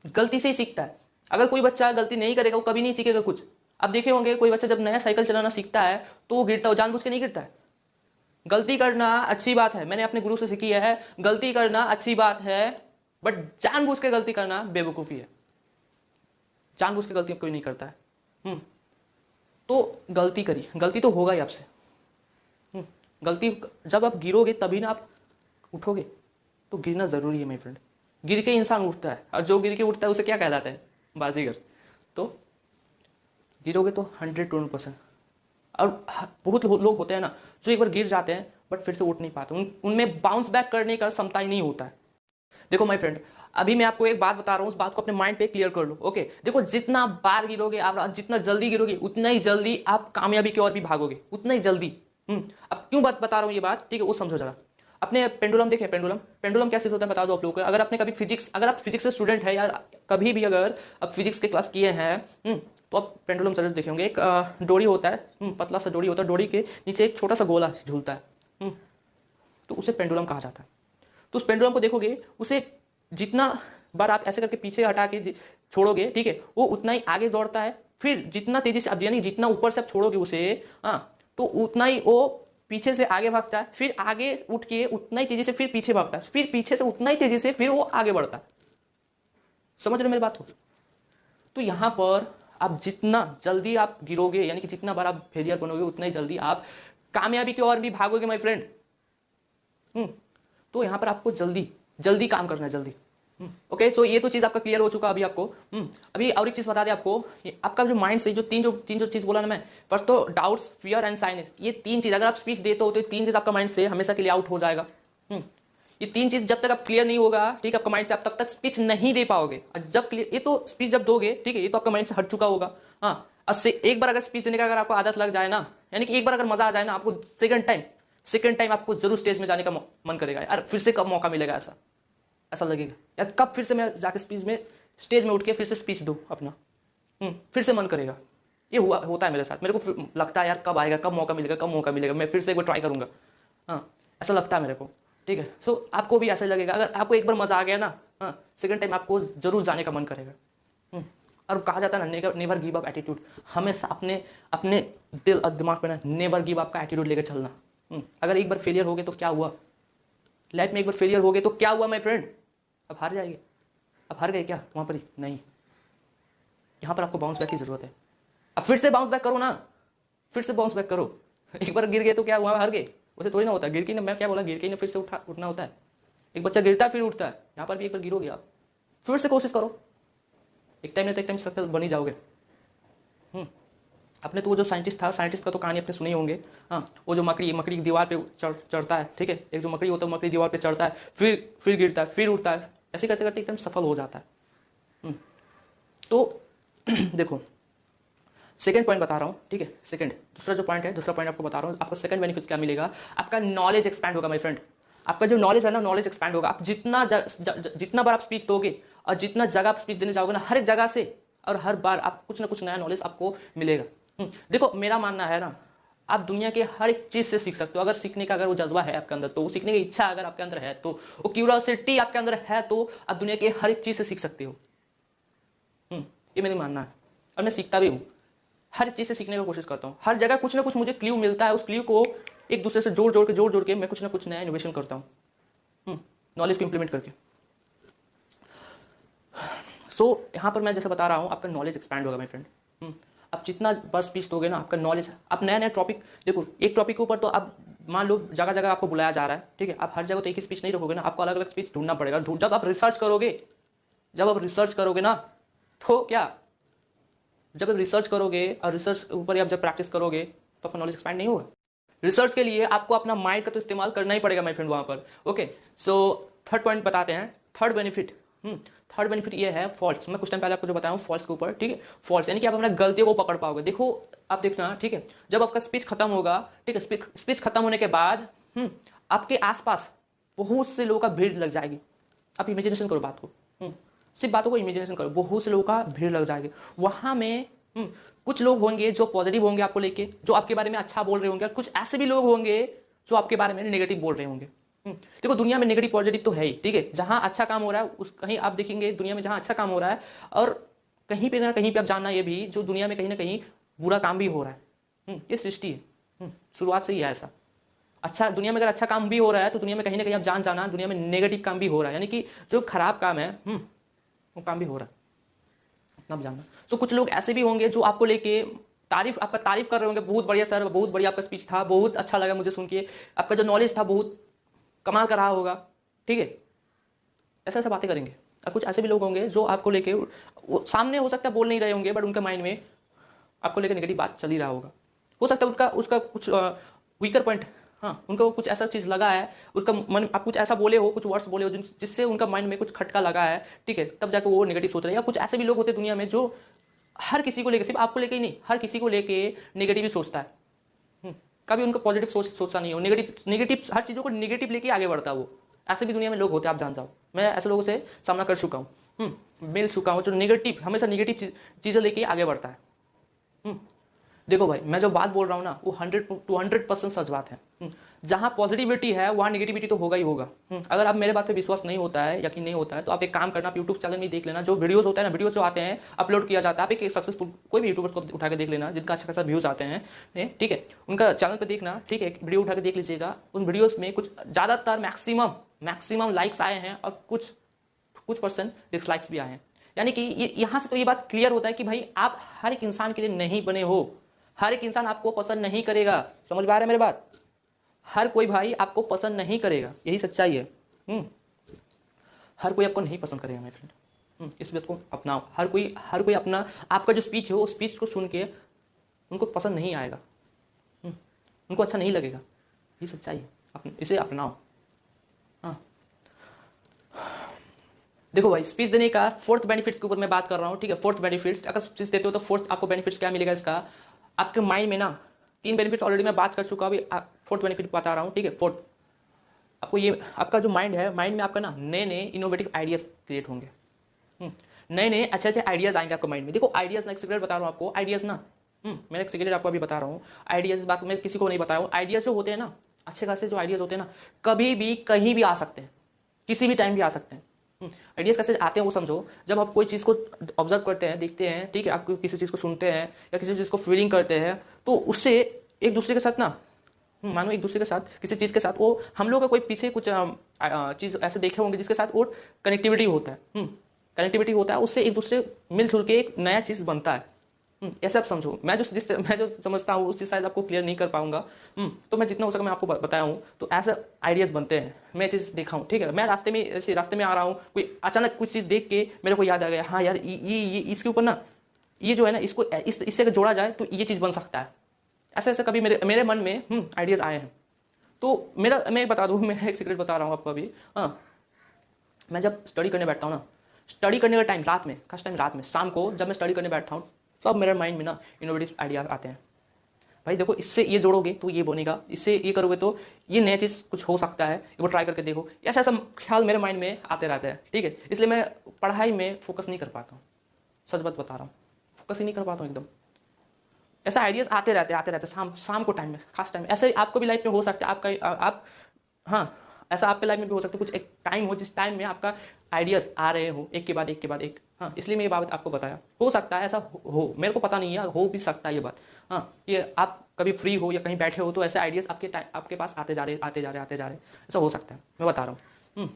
गलती से ही सीखता है। अगर कोई बच्चा गलती नहीं करेगा वो कभी नहीं सीखेगा कुछ। आप देखे होंगे कोई बच्चा जब नया साइकिल चलाना सीखता है तो वो गिरता है, जानबूझ के नहीं गिरता है। गलती करना अच्छी बात है, मैंने अपने गुरु से सीखी है, गलती करना अच्छी बात है, बट जानबूझ के गलती करना बेवकूफी है। जानबूझ के गलती कोई नहीं करता है। तो गलती करिए, गलती तो होगा ही आपसे। गलती जब आप गिरोगे तभी ना आप उठोगे, तो गिरना जरूरी है माय फ्रेंड। गिर के इंसान उठता है, और जो गिर के उठता है उसे क्या कहलाता है? बाजीगर। तो गिरोगे तो 100% और बहुत लोग होते हैं ना जो एक बार गिर जाते हैं बट फिर से उठ नहीं पाते, उनमें बाउंस बैक करने का क्षमता ही नहीं होता है। देखो माय फ्रेंड, अभी मैं आपको एक बात बता रहा हूं, उस बात को अपने माइंड पे क्लियर कर लो। ओके, देखो जितना बार गिरोगे आप, जितना जल्दी गिरोगे उतना ही जल्दी आप कामयाबी की ओर भी भागोगे, उतना ही जल्दी। अब क्यों बता रहा हूं ये बात, ठीक है, वो समझो जरा। अपने पेंडुलम देखे, पेंडुलम क्या चीज होता है बता दो आप लोगों को। अगर आपने कभी अगर आप फिजिक्स से स्टूडेंट है यार, कभी भी अगर आप फिजिक्स के क्लास किए हैं तो आप पेंडुलम जरूर देखे होंगे। एक डोरी होता है, पतला सा डोरी होता है, डोरी के नीचे एक छोटा सा गोला झूलता है, तो उसे पेंडुलम कहा जाता है। तो उस पेंडुलम को देखोगे, उसे जितना बार आप ऐसे करके पीछे हटा के छोड़ोगे, ठीक है, वो उतना ही आगे दौड़ता है। फिर जितना तेजी से आप, यानी जितना ऊपर से आप छोड़ोगे उसे, तो उतना ही वो पीछे से आगे भागता है, फिर आगे उठ के उतना ही तेजी से फिर पीछे भागता है, फिर पीछे से उतना ही तेजी से फिर वो आगे बढ़ता है। समझ रहे मेरी बात को? तो यहां पर आप जितना जल्दी आप गिरोगे, यानी कि जितना बार आप फेलियर बनोगे, उतना ही जल्दी आप कामयाबी की ओर भी भागोगे माय फ्रेंड। तो यहां पर आपको जल्दी जल्दी काम करना है, जल्दी। ओके, सो ये तो चीज आपका क्लियर हो चुका अभी आपको। अभी और एक चीज बता दें आपको, आपका जो माइंड से जो तीन जो चीज बोला ना मैं, फर्स्ट तो डाउट्स, फियर एंड साइनेस, ये तीन चीज अगर आप स्पीच देते हो तो ये तीन चीज आपका माइंड से हमेशा के लिए आउट हो जाएगा। ये तीन चीज जब तक आप क्लियर नहीं होगा, ठीक है, आपका माइंड से, आप तब तक स्पीच नहीं दे पाओगे। और जब क्लियर, ये तो स्पीच जब दोगे, ठीक है, ये तो आपका माइंड से हट चुका होगा। हाँ, एक बार अगर स्पीच देने का अगर आपको आदत लग जाए ना, यानी कि एक बार अगर मजा आ जाए ना, आपको सेकंड टाइम आपको जरूर स्टेज में जाने का मन करेगा यार, फिर से कब मौका मिलेगा, ऐसा लगेगा यार, कब फिर से मैं जाके स्टेज में उठ के फिर से स्पीच दूं अपना। फिर से मन करेगा। ये होता है मेरे साथ, मेरे को लगता है यार कब आएगा, कब मौका मिलेगा, मैं फिर से एक बार ट्राई करूंगा। हाँ, ऐसा लगता है मेरे को, ठीक है। सो आपको भी ऐसा लगेगा, अगर आपको एक बार मजा आ गया ना, हाँ, सेकंड टाइम आपको जरूर जाने का मन करेगा। और कहा जाता है ना, नेवर गिव अप एटीट्यूड, हमेशा अपने दिल और दिमाग पे ना नेवर गिव अप का एटीट्यूड लेकर चलना। अगर एक बार फेलियर हो गए तो क्या हुआ, लाइफ में एक बार फेलियर हो गए तो क्या हुआ माय फ्रेंड, अब हार जाएंगे, अब हार गए क्या वहां पर ही नहीं, यहां पर आपको बाउंस बैक की जरूरत है। अब फिर से बाउंस बैक करो ना, फिर से बाउंस बैक करो। एक बार गिर गए तो क्या हुआ, हार गए, वैसे थोड़ी ना होता है। गिर के ना, मैं क्या बोला, गिर के ना फिर से उठना होता है। एक बच्चा गिरता है फिर उठता है, यहाँ पर भी एक बार गिरोगे आप, फिर से कोशिश करो, एक टाइम नहीं तो एक टाइम सक्सेस बन ही जाओगे। अपने तो वो जो साइंटिस्ट का तो कहानी अपने सुने होंगे। हाँ, वो जो मकड़ी दीवार पे चढ़ता है, ठीक है, एक जो मकड़ी होता है, मकड़ी दीवार पे चढ़ता है, फिर गिरता है, फिर उठता है, ऐसे करते करते एकदम सफल हो जाता है। तो देखो, सेकंड पॉइंट बता रहा हूँ, ठीक है, दूसरा पॉइंट आपको बता रहा हूँ। आपको सेकंड बेनिफिट क्या मिलेगा, आपका नॉलेज एक्सपैंड होगा माय फ्रेंड। आपका जो नॉलेज है ना, नॉलेज एक्सपैंड होगा। आप जितना बार आप स्पीच दोगे और जितना जगह आप स्पीच देने जाओगे ना, हर एक जगह से और हर बार आप कुछ ना कुछ नया नॉलेज आपको मिलेगा। देखो, मेरा मानना है ना, आप दुनिया के हर एक चीज से सीख सकते हो, अगर सीखने का अगर वो जज्बा है आपके अंदर, तो वो सीखने की इच्छा अगर आपके अंदर है, तो वो क्यूरियोसिटी आपके अंदर है, तो आप दुनिया के हर एक चीज से सीख सकते हो। ये मेरा मानना है और मैं सीखता भी हूँ, हर चीज से सीखने की कोशिश करता हूँ। हर जगह कुछ ना कुछ मुझे क्ल्यू मिलता है, उस क्ल्यू को एक दूसरे से जोड़ के मैं कुछ ना कुछ नया इनोवेशन करता हूँ, नॉलेज को इंप्लीमेंट करके। सो यहाँ पर मैं जैसे बता रहा हूँ, आपका नॉलेज एक्सपैंड होगा माय फ्रेंड। आप जितना बार स्पीच दोगे ना, आपका नॉलेज, आप नया टॉपिक, देखो एक टॉपिक के ऊपर तो आप मान लो जगह जगह आपको बुलाया जा रहा है, ठीक है, आप हर जगह तो एक ही स्पीच नहीं रखोगे ना, आपको अलग अलग स्पीच ढूंढना पड़ेगा। जब आप रिसर्च करोगे ना, तो क्या, जब आप रिसर्च करोगे और रिसर्च ऊपर आप जब प्रैक्टिस करोगे तो आपका नॉलेज एक्सपैंड नहीं होगा। रिसर्च के लिए आपको अपना माइंड का तो इस्तेमाल करना ही पड़ेगा माय फ्रेंड वहां पर। ओके, सो थर्ड पॉइंट बताते हैं, थर्ड बेनिफिट ये है फॉल्ट्स। मैं कुछ टाइम पहले आपको जो बताया हूँ फॉल्ट्स के ऊपर, ठीक है, फॉल्ट्स यानी कि आप अपना गलतियों को पकड़ पाओगे। देखो, आप देखना, ठीक है, जब आपका स्पीच खत्म होगा, ठीक है, स्पीच खत्म होने के बाद आपके आसपास बहुत से लोगों का भीड़ लग जाएगी। आप इमेजिनेशन करो बात को, सिर्फ बातों को इमेजिनेशन करो, बहुत से लोगों का भीड़ लग जाएगी। वहां में कुछ लोग होंगे जो पॉजिटिव होंगे आपको लेके, जो आपके बारे में अच्छा बोल रहे होंगे, और कुछ ऐसे भी लोग होंगे जो आपके बारे में नेगेटिव बोल रहे होंगे। देखो, दुनिया में नेगेटिव पॉजिटिव तो है ही, ठीक है, जहां अच्छा काम हो रहा है कहीं आप देखेंगे दुनिया में, जहां अच्छा काम हो रहा है, और कहीं पे ना कहीं पे आप जानना ये भी, जो दुनिया में कहीं ना कहीं बुरा काम भी हो रहा है। ये सृष्टि है, शुरुआत से ही है ऐसा। अच्छा, दुनिया में अगर अच्छा काम भी हो रहा है तो दुनिया में कहीं ना कहीं आप जाना दुनिया में नेगेटिव काम भी हो रहा है, यानी कि जो खराब काम है वो काम भी हो रहा है, इतना जानना। तो कुछ लोग ऐसे भी होंगे जो आपको लेके आपका तारीफ कर रहे होंगे, बहुत बढ़िया सर, बहुत बढ़िया आपका स्पीच था, बहुत अच्छा लगा मुझे सुन के, आपका जो नॉलेज था बहुत कमाल का रहा होगा, ठीक है, ऐसा बातें करेंगे। और कुछ ऐसे भी लोग होंगे जो आपको लेके, सामने हो सकता है बोल नहीं रहे होंगे, बट उनके माइंड में आपको लेकर नेगेटिव बात चल ही रहा होगा। हो सकता है उसका कुछ वीकर पॉइंट, हाँ, उनको कुछ ऐसा चीज लगा है, उसका मन, आप कुछ ऐसा बोले हो, कुछ वर्ड्स बोले हो जिससे उनका माइंड में कुछ खटका लगा है, ठीक है, तब जाकर वो नेगेटिव सोच रहे हैं। या कुछ ऐसे भी लोग होते हैं दुनिया में जो हर किसी को लेकर, सिर्फ आपको लेके ही नहीं, हर किसी को लेके नेगेटिव ही सोचता है, कभी उनका पॉजिटिव सोचता नहीं हो, नेगेटिव हर चीजों को नेगेटिव लेके आगे बढ़ता है वो। ऐसे भी दुनिया में लोग होते हैं, आप जान जाओ, मैं ऐसे लोगों से सामना कर चुका हूँ, मिल चुका हूँ, जो नेगेटिव, हमेशा नेगेटिव चीजें लेके आगे बढ़ता है। देखो भाई, मैं जो बात बोल रहा हूँ ना वो 100% सच बात है। जहाँ पॉजिटिविटी है वहाँ नेगेटिविटी तो होगा ही होगा। अगर आप मेरे बात पे विश्वास नहीं होता है, यकीन नहीं होता है, तो आप एक काम करना, आप यूट्यूब चैनल में देख लेना, जो वीडियोस होता है ना, वीडियोस जो आते हैं अपलोड किया जाता है, आप एक सक्सेसफुल कोई भी यूट्यूबर को उठा के देख लेना जिनका अच्छा खासा व्यूज आते हैं, ठीक है, उनका चैनल पर देखना, ठीक है, वीडियो उठा के देख लीजिएगा। उन वीडियोज में कुछ ज़्यादातर मैक्सिमम लाइक्स आए हैं और कुछ परसेंट डिसलाइक्स भी आए हैं। यानी कि यहाँ से तो ये बात क्लियर होता है कि भाई आप हर एक इंसान के लिए नहीं बने हो, हर एक इंसान आपको पसंद नहीं करेगा। समझ में आ रहा है मेरी बात? हर कोई भाई आपको पसंद नहीं करेगा, यही सच्चाई है। हर कोई आपको नहीं पसंद करेगा मेरे फ्रेंड। इस बात को अपनाओ। हर कोई अपना आपका जो स्पीच है वो स्पीच को सुन के उनको पसंद नहीं आएगा, उनको अच्छा नहीं लगेगा, ये सच्चाई है। इसे अपनाओ। हाँ, देखो भाई, स्पीच देने का फोर्थ बेनिफिट्स के ऊपर मैं बात कर रहा हूँ, ठीक है। फोर्थ बेनिफिट्स, अगर स्पीच देते हो तो फोर्थ आपको बेनिफिट्स क्या मिलेगा इसका, आपके माइंड में ना 3 बेनिफिट्स ऑलरेडी मैं बात कर चुका हूँ, अभी फोर्थ बेनिफिट बता रहा हूँ, ठीक है। फोर्थ, आपको ये आपका जो माइंड है, माइंड में आपका ना नए इनोवेटिव आइडियाज क्रिएट होंगे। नए अच्छे आइडियाज आएंगे आपको माइंड में। देखो आइडियाज, ना एक सीक्रेट बता रहा हूँ आपको, आइडियाज ना, मैंने एक सीक्रेट आपको अभी बता रहा हूँ। आइडियाज बात मैं किसी को नहीं बताया हूँ। आइडियाज जो होते हैं ना, अच्छे खासे जो आइडियाज होते हैं ना, कभी भी कहीं भी आ सकते हैं, किसी भी टाइम भी आ सकते हैं। आइडियाज कैसे आते हैं वो समझो। जब आप कोई चीज़ को ऑब्जर्व करते हैं, देखते हैं, ठीक है, आप किसी चीज़ को सुनते हैं या किसी चीज़ को फीलिंग करते हैं, तो उससे एक दूसरे के साथ ना, मानो एक दूसरे के साथ किसी चीज़ के साथ वो हम लोग का कोई पीछे कुछ चीज़ ऐसे देखे होंगे जिसके साथ वो कनेक्टिविटी होता है, कनेक्टिविटी होता है, उससे एक दूसरे मिलजुल के एक नया चीज़ बनता है। ऐसा आप समझो। मैं जो समझता हूँ उस चीज़ शायद आपको क्लियर नहीं कर पाऊंगा, तो मैं जितना हो सका मैं आपको बताया हूँ। तो ऐसे आइडियाज बनते हैं, मैं चीज़ देखा हूँ, ठीक है। मैं रास्ते में आ रहा हूँ, कोई अचानक कुछ चीज़ देख के मेरे को याद आ गया, हाँ यार ये इसके ऊपर ना, ये जो है ना, इसको इससे अगर जोड़ा जाए तो ये चीज़ बन सकता है। ऐसा कभी मेरे मन में आइडियाज आए हैं। तो मैं बता दूँ, मैं एक सीक्रेट बता रहा हूँ आपको अभी। हाँ, मैं जब स्टडी करने बैठता हूँ ना, स्टडी करने का टाइम रात में, खास टाइम रात में, शाम को जब मैं स्टडी करने बैठता हूँ, तो अब मेरे माइंड में ना इनोवेटिव आइडियाज आते हैं। भाई देखो, इससे ये जोड़ोगे तो ये बनेगा, इससे ये करोगे तो ये नया चीज़ कुछ हो सकता है, वो ट्राई करके देखो। ऐसा ख्याल मेरे माइंड में आते रहते हैं, ठीक है। इसलिए मैं पढ़ाई में फोकस नहीं कर पाता हूँ, सच बात बता रहा हूँ, फोकस ही नहीं कर पाता हूँ एकदम। ऐसा आइडियाज आते रहते शाम को टाइम में, खास टाइम में। ऐसे आपको भी लाइफ में हो सकता है, आप हाँ, ऐसा आपके लाइफ में भी हो सकता है, कुछ एक टाइम हो जिस टाइम में आपका आइडियाज आ रहे हो एक के बाद एक। हाँ, इसलिए मैं ये बात आपको बताया। हो सकता है ऐसा हो, मेरे को पता नहीं है, हो भी सकता है ये बात। हाँ, ये आप कभी फ्री हो या कहीं बैठे हो तो ऐसे आइडियाज आपके पास आते जा रहे, ऐसा हो सकता है, मैं बता रहा हूँ।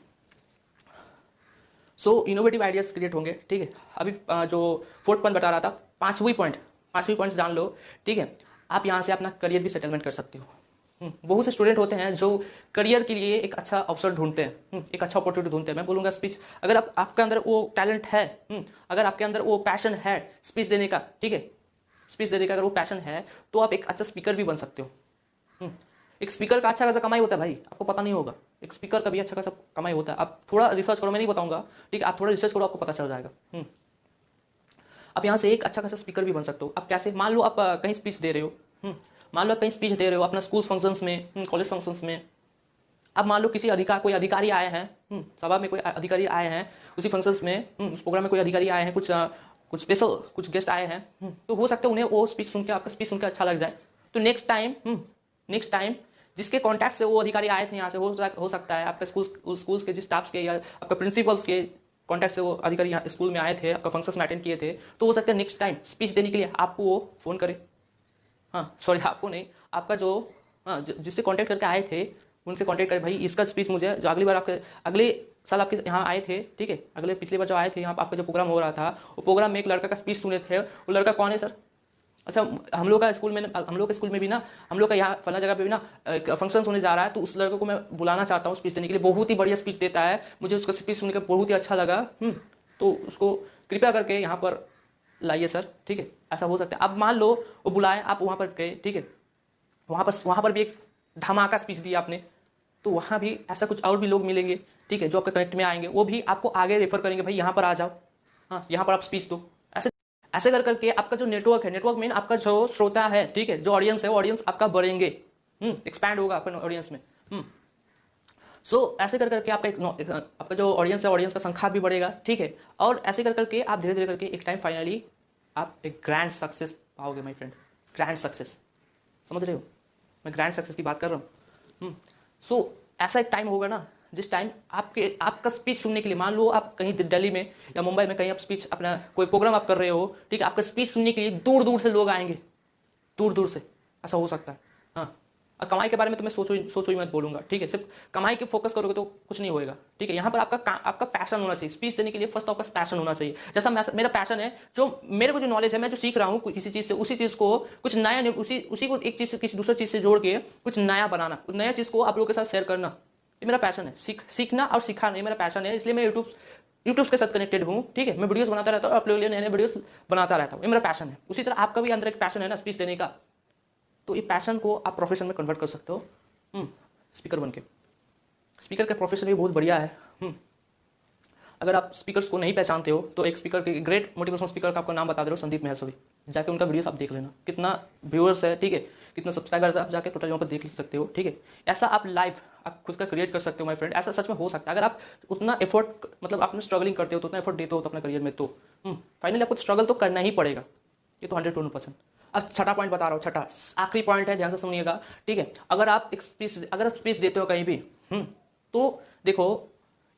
सो इनोवेटिव आइडियाज क्रिएट होंगे, ठीक है। अभी जो फोर्थ पॉइंट बता रहा था, पांचवी पॉइंट जान लो, ठीक है। आप यहाँ से अपना करियर भी सेटलमेंट कर सकते हो। बहुत से स्टूडेंट होते हैं जो करियर के लिए एक अच्छा अवसर ढूंढते हैं, एक अच्छा अपॉर्चुनिटी ढूंढते हैं। मैं बोलूँगा स्पीच, अगर आपके अंदर वो टैलेंट है, अगर आपके अंदर वो पैशन है स्पीच देने का, ठीक है, स्पीच देने का अगर वो पैशन है, तो आप एक अच्छा स्पीकर भी बन सकते हो। एक स्पीकर का अच्छा खासा कमाई होता है भाई, आपको पता नहीं होगा। एक स्पीकर का भी अच्छा खासा कमाई होता है। आप थोड़ा रिसर्च करो, मैं नहीं बताऊंगा, ठीक है, आप थोड़ा रिसर्च करो, आपको पता चल जाएगा। आप यहाँ से एक अच्छा खासा स्पीकर भी बन सकते हो। आप कैसे, मान लो आप कहीं स्पीच दे रहे हो, मान लो कहीं स्पीच दे रहे हो अपना स्कूल फंक्शंस में, कॉलेज फंक्शंस में। अब मान लो कोई अधिकारी आए हैं, सभा में कोई अधिकारी आए हैं, उसी फंक्शंस में, उस प्रोग्राम में कोई अधिकारी आए हैं, कुछ स्पेशल कुछ गेस्ट आए हैं, तो हो सकता है उन्हें वो स्पीच सुन के, आपका स्पीच सुनकर अच्छा लग जाए। तो नेक्स्ट टाइम जिसके कॉन्टैक्ट से वो अधिकारी आए थे यहाँ से, हो सकता है आपके स्कूल्स के जिस स्टाफ्स के या आपका प्रिंसिपल्स के कॉन्टैक्ट से वो अधिकारी यहाँ स्कूल में आए थे, आपका फंक्शंस में अटेंड किए थे, तो हो सकता है नेक्स्ट टाइम स्पीच देने के लिए आपको वो फोन करे। हाँ सॉरी, आपको नहीं, आपका जो जिससे कांटेक्ट करके आए थे उनसे कांटेक्ट करें, भाई इसका स्पीच मुझे, जो अगले साल आपके यहाँ आए थे, ठीक है, पिछली बार जो आए थे यहाँ आपका जो प्रोग्राम हो रहा था, वो प्रोग्राम में एक लड़का का स्पीच सुने थे। वो लड़का कौन है सर? अच्छा, हम लोग के स्कूल में भी ना, हम लोग का यहाँ फला जगह पे भी ना फंक्शन होने जा रहा है, तो उस लड़के को मैं बुलाना चाहता हूँ स्पीच देने के लिए। बहुत ही बढ़िया स्पीच देता है, मुझे उसका स्पीच सुनकर बहुत ही अच्छा लगा। तो उसको कृपया करके यहाँ पर लाइए सर, ठीक है। ऐसा हो सकता है। अब मान लो वो बुलाए, आप वहाँ पर गए, ठीक है, वहाँ पर भी एक धमाका स्पीच दिया आपने, तो वहाँ भी ऐसा कुछ और भी लोग मिलेंगे, ठीक है, जो आपके कनेक्ट में आएंगे, वो भी आपको आगे रेफर करेंगे, भाई यहाँ पर आ जाओ, हाँ यहाँ पर आप स्पीच दो। ऐसे कर करके आपका जो नेटवर्क मीन आपका जो श्रोता है, ठीक है, जो ऑडियंस है, वो ऑडियंस आपका बढ़ेंगे, एक्सपैंड होगा अपने ऑडियंस में। सो ऐसे कर करके आपका जो ऑडियंस है, ऑडियंस का संख्या भी बढ़ेगा, ठीक है। और ऐसे कर करके आप धीरे धीरे करके एक टाइम फाइनली आप एक ग्रैंड सक्सेस पाओगे माय फ्रेंड। ग्रैंड सक्सेस, समझ रहे हो, मैं ग्रैंड सक्सेस की बात कर रहा हूँ। सो ऐसा एक टाइम होगा ना जिस टाइम आपका स्पीच सुनने के लिए, मान लो आप कहीं दिल्ली में या मुंबई में कहीं आप स्पीच अपना कोई प्रोग्राम आप कर रहे हो, ठीक है, आपका स्पीच सुनने के लिए दूर दूर से लोग आएंगे, दूर दूर से, ऐसा हो सकता है। हाँ, और कमाई के बारे में तो मैं सोचो ही मत बोलूंगा, ठीक है, सिर्फ कमाई के फोकस करोगे तो कुछ नहीं होएगा, ठीक है। यहाँ पर आपका पैशन होना चाहिए स्पीच देने के लिए। फर्स्ट तो आपका पैशन होना चाहिए, जैसा मेरा पैशन है, जो मेरे को जो नॉलेज है, मैं जो सीख रहा हूँ किसी चीज से, उसी चीज को कुछ नया, उसी को एक चीज से किसी दूसरी चीज से जोड़ के कुछ नया बनाना, उस नया चीज को आप लोगों के साथ शेयर करना, ये मेरा पैशन है। सीखना और सिखाना ये मेरा पैशन है, इसलिए मैं यूट्यूब के साथ कनेक्टेड हूँ, ठीक है। मैं वीडियोस बनाता रहता हूँ, आप लोगों के लिए नए नए वीडियोस बनाता रहता हूँ, ये मेरा पैशन है। उसी तरह आपका भी अंदर एक पैशन है ना स्पीच देने का, तो ये पैशन को आप प्रोफेशन में कन्वर्ट कर सकते हो, स्पीकर बन के। स्पीकर का प्रोफेशन भी बहुत बढ़िया है। अगर आप स्पीकर्स को नहीं पहचानते हो तो एक स्पीकर के ग्रेट मोटिवेशनल स्पीकर का आपको नाम बता दे रहा हूँ, संदीप महसवी। जाके उनका वीडियोस आप देख लेना, कितना व्यूअर्स है, ठीक है, कितना सब्सक्राइबर्स आप जाके टोटल यहाँ पर देख सकते हो, ठीक है। ऐसा आप लाइव आप खुद का क्रिएट कर सकते हो माय फ्रेंड, ऐसा सच में हो सकता है अगर आप उतना एफर्ट, मतलब आप स्ट्रगलिंग करते हो तो, उतना एफर्ट देते हो तो अपने करियर में, तो फाइनली आपको स्ट्रगल तो करना ही पड़ेगा, ये तो 100%। अब छठा पॉइंट बता रहा हूँ, छठा आखिरी पॉइंट है, ध्यान से सुनिएगा, ठीक है। अगर आप स्पीच देते हो कहीं भी, तो देखो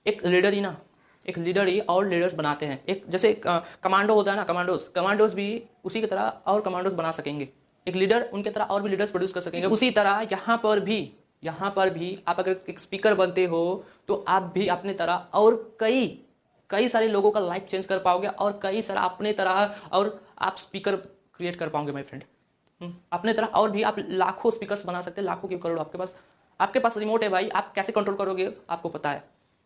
एक लीडर ही और लीडर्स बनाते हैं। एक जैसे कमांडो होता है ना, कमांडोज भी उसी की तरह और कमांडोज बना सकेंगे, एक लीडर उनकी तरह और भी लीडर्स प्रोड्यूस कर सकेंगे। उसी तरह यहाँ पर भी आप अगर एक स्पीकर बनते हो तो आप भी अपने तरह और कई सारे लोगों का लाइफ चेंज कर पाओगे, और कई सारा अपने तरह और आप स्पीकर क्रिएट कर पाओगे माय फ्रेंड। अपने तरह और भी आप लाखों स्पीकर्स बना सकते हैं, लाखों की करोड़ आपके पास रिमोट है भाई, आप कैसे कंट्रोल करोगे आपको पता है,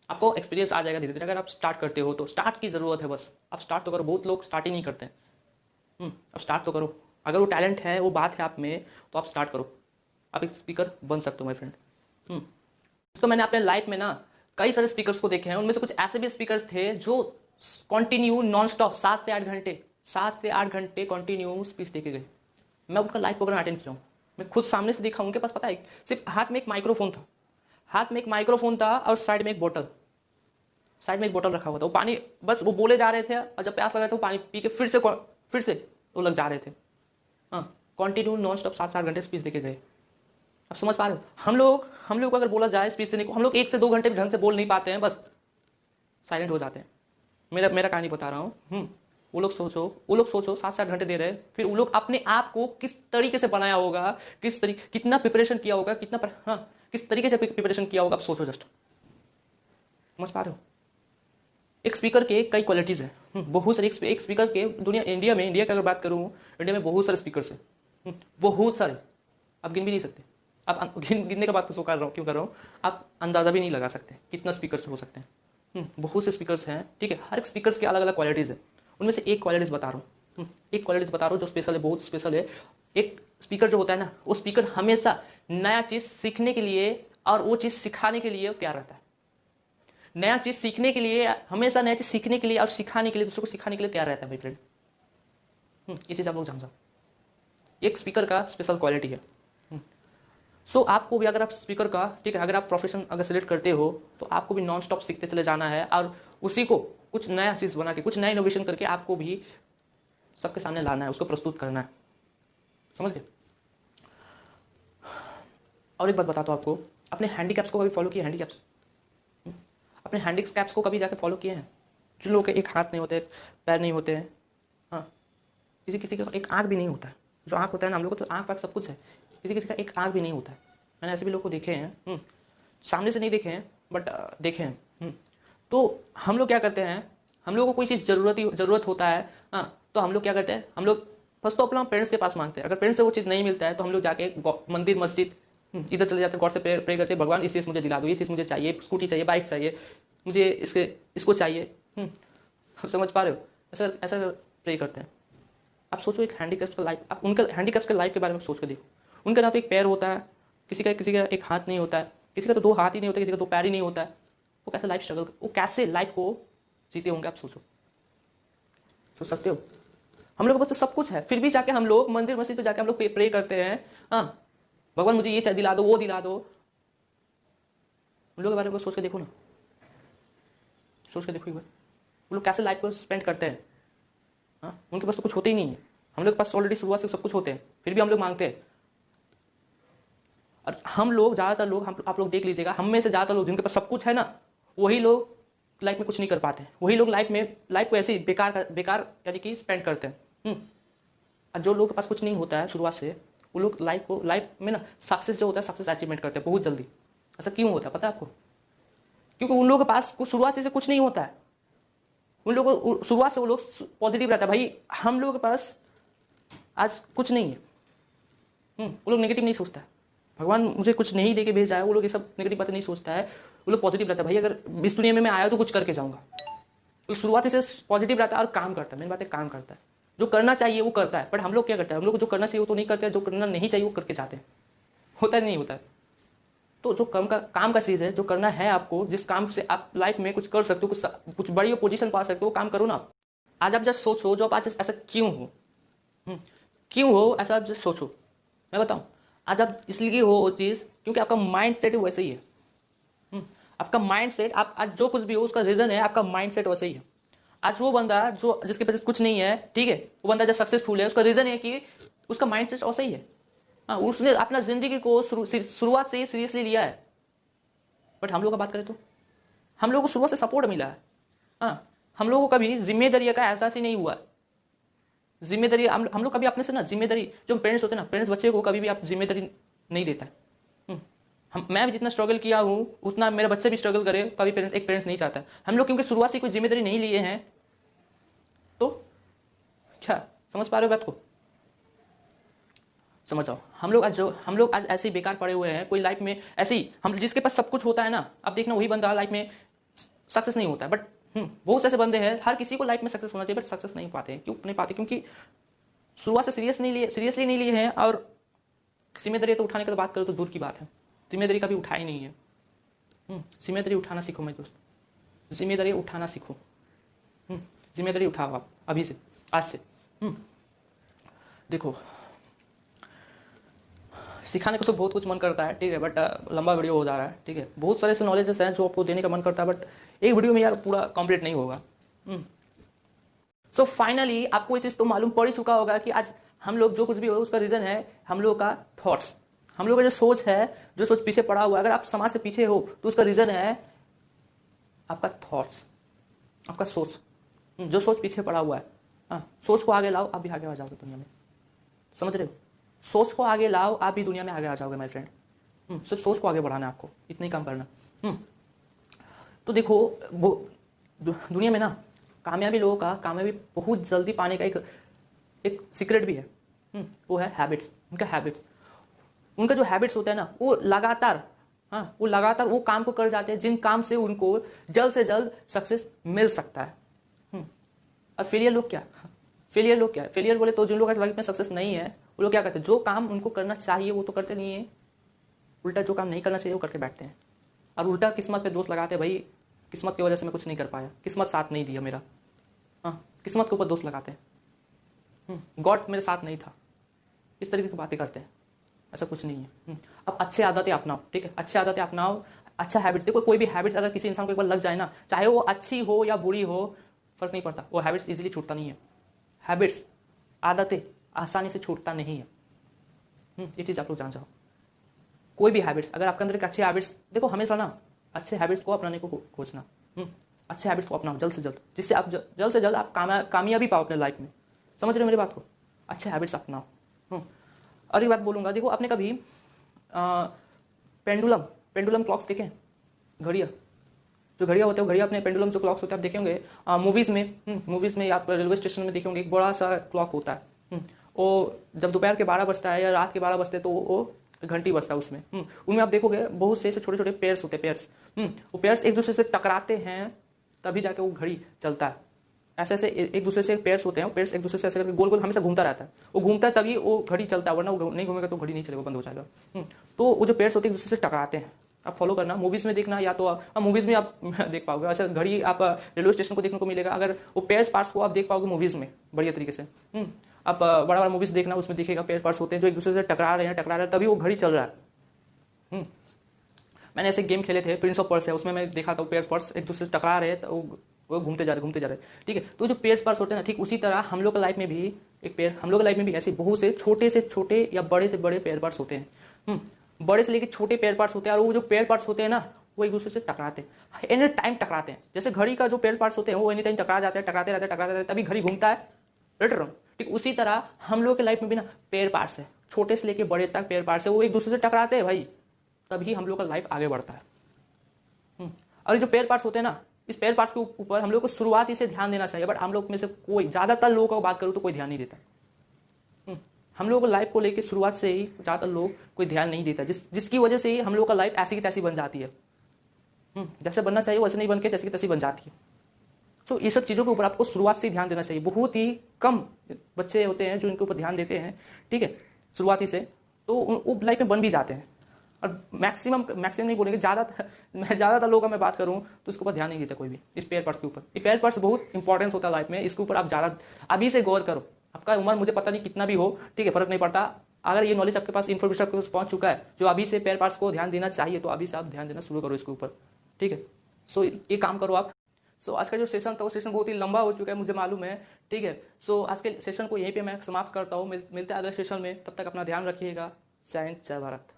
आपको एक्सपीरियंस आ जाएगा धीरे धीरे। अगर आप स्टार्ट करते हो तो स्टार्ट की जरूरत है, बस आप स्टार्ट तो करो। बहुत लोग स्टार्ट ही नहीं करते हैं। अब स्टार्ट तो करो, अगर वो टैलेंट है, वो बात है आप में, तो आप स्टार्ट करो, आप एक स्पीकर बन सकते हो माय फ्रेंड। तो मैंने अपने लाइफ में ना कई सारे स्पीकर्स को देखे हैं, उनमें से कुछ ऐसे भी स्पीकर्स थे जो कंटिन्यू नॉन स्टॉप 7 से 8 घंटे कंटिन्यू स्पीच देके गए। मैं उनका लाइव प्रोग्राम अटेंड किया हूँ, मैं खुद सामने से देखा। उनके पास पता है सिर्फ हाथ में एक माइक्रोफोन था और साइड में एक बोतल रखा हुआ था। वो पानी, बस वो बोले जा रहे थे, और जब प्यास लग रहा था वो पानी पी के फिर से वो लग जा रहे थे। हाँ, कंटिन्यू नॉन स्टॉप 7 से 8 घंटे स्पीच देके गए। अब समझ पा रहे हो, हम लोग को अगर बोला जाए स्पीच देने को, हम लोग 1 से 2 घंटे भी ढंग से बोल नहीं पाते हैं, बस साइलेंट हो जाते हैं। मेरा कहानी बता रहा हूँ। वो लोग सोचो 7 से 8 घंटे दे रहे हैं, फिर वो लोग अपने आप को किस तरीके से बनाया होगा, कितना प्रिपरेशन किया होगा, किस तरीके से प्रिपरेशन किया होगा, आप सोचो जस्ट। समझ पा रहे हो, एक स्पीकर के कई क्वालिटीज हैं, बहुत सारे। एक स्पीकर के इंडिया की अगर बात करूँ, इंडिया में बहुत सारे स्पीकर्स हैं, बहुत सारे, आप गिन भी नहीं सकते। आप गिनने का बात तो क्यों कर रहा हूँ, आप अंदाजा भी नहीं लगा सकते कितना स्पीकर्स हो सकते हैं। बहुत से स्पीकर्स हैं, ठीक है, हर एक स्पीकर्स की अलग अलग क्वालिटीज है। उनमें से एक क्वालिटीज बता रहा हूँ जो स्पेशल है, बहुत स्पेशल है। एक स्पीकर जो होता है ना, वो स्पीकर हमेशा नया चीज सीखने के लिए और वो चीज सिखाने के लिए तैयार रहता है। नया चीज सीखने के लिए, हमेशा नया चीज सीखने के लिए और सिखाने के लिए, दूसरों को सिखाने के लिए तैयार रहता है भाई फ्रेंड। ये चीज आप लोग जान सकते, एक स्पीकर का स्पेशल क्वालिटी है। सो आपको भी, अगर आप स्पीकर का, ठीक है, अगर आप प्रोफेशन अगर सिलेक्ट करते हो तो आपको भी नॉन स्टॉप सीखते चले जाना है, और उसी को कुछ नया चीज बना के, कुछ नया इनोवेशन करके आपको भी सबके सामने लाना है, उसको प्रस्तुत करना है। समझ गए। और एक बात बताता हूँ आपको, अपने हैंडीकैप्स को कभी फॉलो किए? अपने हैंडीकैप्स को कभी जाके फॉलो किए हैं? जिन लोगों के एक हाथ नहीं होते, पैर नहीं होते हैं, हाँ, किसी का एक आँख भी नहीं होता है। जो आँख होता है ना, हम लोग को तो आँख पाँख सब कुछ है, किसी का एक आँख भी नहीं होता है। मैंने ऐसे भी लोग को देखे हैं, सामने से नहीं देखे हैं बट देखे हैं। तो हम लोग क्या करते हैं, हम लोग को कोई चीज़ ज़रूरत होता है, हाँ, तो हम लोग क्या करते हैं, हम लोग फर्स्ट तो अपना पेरेंट्स के पास मांगते हैं। अगर पेरेंट्स से वो चीज़ नहीं मिलता है तो हम लोग जाके मंदिर मस्जिद इधर चले जाते हैं, गॉड से प्रे करते हैं, भगवान इस चीज़ मुझे दिला दो, ये चीज़ मुझे चाहिए, स्कूटी चाहिए, बाइक चाहिए, मुझे इसको चाहिए। समझ पा रहे हो, ऐसा प्रे करते हैं। आप सोचो एक हैंडीकैप्स का लाइफ, आप उनका हैंडीकैप्स के लाइफ के बारे में सोच कर देखो। उनका ना तो एक पैर होता है, किसी का एक हाथ नहीं होता है, किसी का तो 2 हाथ ही नहीं होता, किसी का 2 पैर ही नहीं होता है। वो कैसे लाइफ को जीते होंगे, आप सोच सकते हो। हम लोग के पास तो सब कुछ है, फिर भी जाके हम लोग मंदिर मस्जिद पे जाके हम लोग प्रे करते हैं, हाँ, भगवान मुझे ये दिला दो, वो दिला दो। उन लोगों के बारे में सोच के देखो ना, सोच के देखो एक बार, वो लोग कैसे लाइफ को स्पेंड करते हैं। हाँ, उनके पास तो कुछ होते ही नहीं है, हम लोग के पास ऑलरेडी शुरुआत से सब कुछ होते हैं, फिर भी हम लोग मांगते हैं। और हम लोग ज़्यादातर लोग, हम आप लोग देख लीजिएगा, हम में से ज़्यादातर लोग जिनके पास सब कुछ है ना, वही लोग लाइफ में कुछ नहीं कर पाते हैं। वही लोग लाइफ को ऐसे ही बेकार यानी कि स्पेंड करते हैं। और जो लोगों के पास कुछ नहीं होता है शुरुआत से, वो लोग लाइफ में ना सक्सेस जो होता है, सक्सेस अचीवमेंट करते हैं बहुत जल्दी। ऐसा क्यों होता है पता है आपको? क्योंकि उन लोगों के पास शुरुआत से कुछ नहीं होता है। उन लोगों को शुरुआत से वो लोग पॉजिटिव रहता है। भाई हम लोगों के पास आज कुछ नहीं है, वो लोग नेगेटिव नहीं सोचता है। भगवान मुझे कुछ नहीं दे के भेजा है, वो लोग ये सब नेगेटिव बातें नहीं सोचता है। वो लोग पॉजिटिव रहता है, भाई अगर इस दुनिया में मैं आया तो कुछ करके जाऊंगा। तो शुरुआत से पॉजिटिव रहता है और काम करता है। मेन बात है काम करता है, जो करना चाहिए वो करता है। बट हम लोग क्या करते हैं, हम लोग को जो करना चाहिए वो तो नहीं करते हैं, जो करना नहीं चाहिए वो करके जाते हैं। होता है नहीं होता है? तो जो काम का चीज़ है, जो करना है आपको, जिस काम से आप लाइफ में कुछ कर सकते हो, कुछ बड़ी पोजीशन पा सकते हो, वो काम करो ना आप। आज आप जस्ट सोचो, जो आप आज ऐसा क्यों हो, क्यों हो ऐसा, आप जस्ट सोचो। मैं बताऊं, आज आप इसलिए हो वो चीज़ क्योंकि आपका माइंड सेट वैसे ही है। आपका माइंड सेट, आप आज जो कुछ भी हो उसका रीजन है आपका माइंड सेट वैसे ही है। आज वो बंदा जो जिसके पास कुछ नहीं है, ठीक है, वो बंदा जो सक्सेसफुल है, उसका रीजन है कि उसका माइंड सेट वैसा ही है। हाँ, उसने अपना जिंदगी को शुरुआत से ही सीरियसली लिया है। बट हम लोग का बात करें तो हम लोग को शुरुआत से सपोर्ट मिला है। हाँ, हम लोगों को कभी जिम्मेदारी का एहसास ही नहीं हुआ है। जिम्मेदारी हम लोग कभी अपने से ना, जिम्मेदारी जो पेरेंट्स होते हैं ना, पेरेंट्स बच्चे को कभी भी आप जिम्मेदारी नहीं देता है। मैं भी जितना स्ट्रगल किया हूँ उतना मेरा बच्चे भी स्ट्रगल करे, कभी एक पेरेंट्स नहीं चाहता है। हम लोग क्योंकि शुरुआत से कोई जिम्मेदारी नहीं लिए हैं, तो क्या समझ पा रहे हो बात को? समझ जाओ। हम लोग आज ऐसे ही बेकार पड़े हुए हैं। कोई लाइफ में ऐसे ही, हम जिसके पास सब कुछ होता है ना, अब देखना वही बंदा लाइफ में सक्सेस नहीं होता है। बट बहुत से ऐसे बंदे हैं, हर किसी को लाइफ में सक्सेस होना चाहिए, बट सक्सेस नहीं पाते। क्यों नहीं पाते? क्योंकि शुरुआत से सीरियसली नहीं लिए हैं। और जिम्मेदारी तो उठाने की बात करो तो दूर की बात है, जिम्मेदारी कभी उठाई नहीं है। जिम्मेदारी उठाना सीखो मेरे दोस्त, जिम्मेदारी उठाना सीखो। जिम्मेदारी उठाओ आप अभी से, आज से। देखो, सिखाने को तो बहुत कुछ मन करता है, ठीक है, बट लंबा वीडियो हो जा रहा है, ठीक है। बहुत सारे ऐसे नॉलेजेस हैं जो आपको देने का मन करता है, बट एक वीडियो में यार पूरा कंप्लीट नहीं होगा। सो फाइनली आपको ये चीज़ तो मालूम पड़ ही चुका होगा कि आज हम लोग जो कुछ भी हो उसका रीज़न है हम लोग का थॉट्स, हम लोग का जो सोच है, जो सोच पीछे पड़ा हुआ है। अगर आप समाज से पीछे हो तो उसका रीज़न है आपका थॉट्स, आपका सोच, जो सोच पीछे पड़ा हुआ है। हाँ, सोच को आगे लाओ, आप भी आगे आ जाओगे दुनिया में। समझ रहे हो? सोच को आगे लाओ, आप भी दुनिया में आगे आ जाओगे माय फ्रेंड। सिर्फ सोच को आगे बढ़ाना है आपको, इतना ही काम करना। तो देखो, दुनिया में ना कामयाबी लोगों का, कामयाबी बहुत जल्दी पाने का एक सीक्रेट भी है। वो है हैबिट्स। उनका जो हैबिट्स होता है ना, वो लगातार वो काम को कर जाते हैं जिन काम से उनको जल्द से जल्द सक्सेस मिल सकता है। और फेलियर लोग क्या है? फेलियर बोले तो जिन लोगों का लाइफ में सक्सेस नहीं है, वो लोग क्या करते हैं? जो काम उनको करना चाहिए वो तो करते नहीं है, उल्टा जो काम नहीं करना चाहिए वो करके बैठते हैं। और उल्टा किस्मत पे दोष लगाते हैं, भाई किस्मत की वजह से मैं कुछ नहीं कर पाया, किस्मत साथ नहीं दिया मेरा। किस्मत के ऊपर दोष लगाते हैं, गॉड मेरे साथ नहीं था। इस तरीके की बातें करते हैं। ऐसा कुछ नहीं है। अब अच्छे आदतें अपनाओ, ठीक है, अच्छे आदतें अपनाओ, अच्छा हैबिट्स। देखो, कोई भी हैबिट्स अगर किसी इंसान को एक बार लग जाए ना, चाहे वो अच्छी हो या बुरी हो, फर्क नहीं पड़ता, वो हैबिट्स इजीली छूटता नहीं है। हैबिट्स, आदतें आसानी से छूटता नहीं है। ये चीज़ आप लोग जान जाओ। कोई भी हैबिट्स, अगर आपके अंदर एक अच्छे हैबिट्स, देखो हमेशा ना अच्छे हैबिट्स को अपनाने को खोजना। अच्छे हैबिट्स को अपनाओ जल्द से जल्द, जिससे आप जल्द से जल्द आप कामयाबी पाओ अपने लाइफ में। समझ रहे हो मेरी बात को? अच्छे हैबिट्स अपनाओ। और ये बात बोलूँगा, देखो आपने कभी पेंडुलम क्लॉक्स देखें? घड़ियाँ होते हैं, घड़ियाँ अपने पेंडुलम जो क्लॉक्स होते हैं आप देखे होंगे मूवीज़ में आप रेलवे स्टेशन में देखे होंगे, एक बड़ा सा क्लॉक होता है। वो जब दोपहर के 12 बजता है या रात के 12 बजते तो वो घंटी बजता है उसमें। उनमें आप देखोगे बहुत से छोटे छोटे पेयर्स होते हैं, पेयर्स। वो पेयर्स एक दूसरे से टकराते हैं तभी जाके वो घड़ी चलता है। ऐसे एक दूसरे से पेयर्स होते हैं, पेयर्स एक दूसरे से ऐसे करके गोल गोल हमेशा घूमता रहता है। वो घूमता है तभी वो घड़ी चलता है, वरना वो नहीं घूमेगा तो घड़ी नहीं चलेगा, बंद हो जाएगा। तो वो जो पेयर्स होते हैं एक दूसरे से टकराते हैं। आप फॉलो करना, मूवीज़ में देखना, या तो मूवीज़ में आप देख पाओगे। अच्छा, घड़ी आप रेलवे स्टेशन को देखने को मिलेगा। अगर वो पेयर्स पार्ट्स को आप देख पाओगे मूवीज़ में बढ़िया तरीके से। आप बड़ा बड़ा मूवीज़ देखना, उसमें देखिएगा पेयर पार्ट्स होते हैं जो एक दूसरे से टकरा रहे हैं तभी वो घड़ी चल रहा है। मैंने ऐसे गेम खेले थे, प्रिंस ऑफ पर्स है, उसमें मैं देखा था पेयर पार्ट्स एक दूसरे से टकरा रहे हैं तो वो घूमते जा रहे, ठीक है। तो जो पेयर पार्ट्स होते हैं ना, ठीक उसी तरह हम लोग का लाइफ में भी एक पैर, हम लोग लाइफ में भी ऐसे बहुत से छोटे या बड़े से बड़े पैर पार्ट्स होते हैं। बड़े से लेके छोटे पैर पार्ट्स होते हैं, और वो जो पैर पार्ट्स होते हैं ना, वो एक दूसरे से टकराते हैं, एनी टाइम टकराते हैं। जैसे घड़ी का जो पैर पार्ट्स होते हैं वो एनी टाइम टकरा जाते हैं, टकराते रहते हैं, तभी घड़ी घूमता है, राइट। ठीक उसी तरह हम लोग के लाइफ में भी ना पैर पार्ट्स है, छोटे से लेके बड़े तक पैर पार्ट्स है, वो एक दूसरे से टकराते हैं भाई, तभी हम लोग का लाइफ आगे बढ़ता है। और जो पैर पार्ट्स होते हैं ना, इस पैर पार्ट्स के ऊपर हम लोग को शुरुआत से ध्यान देना चाहिए, बट हम लोग में से कोई, ज्यादातर लोगों का बात करूँ तो कोई ध्यान नहीं देता। हम लोग को लाइफ को लेकर शुरुआत से ही ज्यादातर लोग कोई ध्यान नहीं देता, जिसकी वजह से ही हम लोग का लाइफ ऐसी की तैसी बन जाती है। जैसे बनना चाहिए वैसे नहीं बन के जैसी की तैसी बन जाती है। तो ये सब चीज़ों के ऊपर आपको शुरुआत से ही ध्यान देना चाहिए। बहुत ही कम बच्चे होते हैं जो इनके ऊपर ध्यान देते हैं, ठीक है, शुरुआती से, तो वो लाइफ में बन भी जाते हैं। और मैक्सिमम नहीं बोलेंगे, ज़्यादातर लोगों का मैं बात करूँ तो इसके ऊपर ध्यान नहीं देता कोई भी, इस पेयर पार्ट्स के ऊपर। ये पेयर पार्ट्स बहुत इंपॉर्टेंस होता है लाइफ में, इसके ऊपर आप ज़्यादा अभी से गौर करो। आपका उम्र मुझे पता नहीं कितना भी हो, ठीक है, फर्क नहीं पड़ता। अगर ये नॉलेज आपके पास, इन्फॉर्मेशन आपके पास पहुंच चुका है जो अभी से पेयर पार्ट्स को ध्यान देना चाहिए, तो अभी से आप ध्यान देना शुरू करो इसके ऊपर, ठीक है। सो ये काम करो आप। सो आज का जो सेशन था वो सेशन बहुत ही लंबा हो चुका है, मुझे मालूम है, ठीक है। सो आज के सेशन को यहीं पे मैं समाप्त करता हूँ। मिलते हैं अगले सेशन में, तब तक अपना ध्यान रखिएगा। जय हिंद, जय भारत।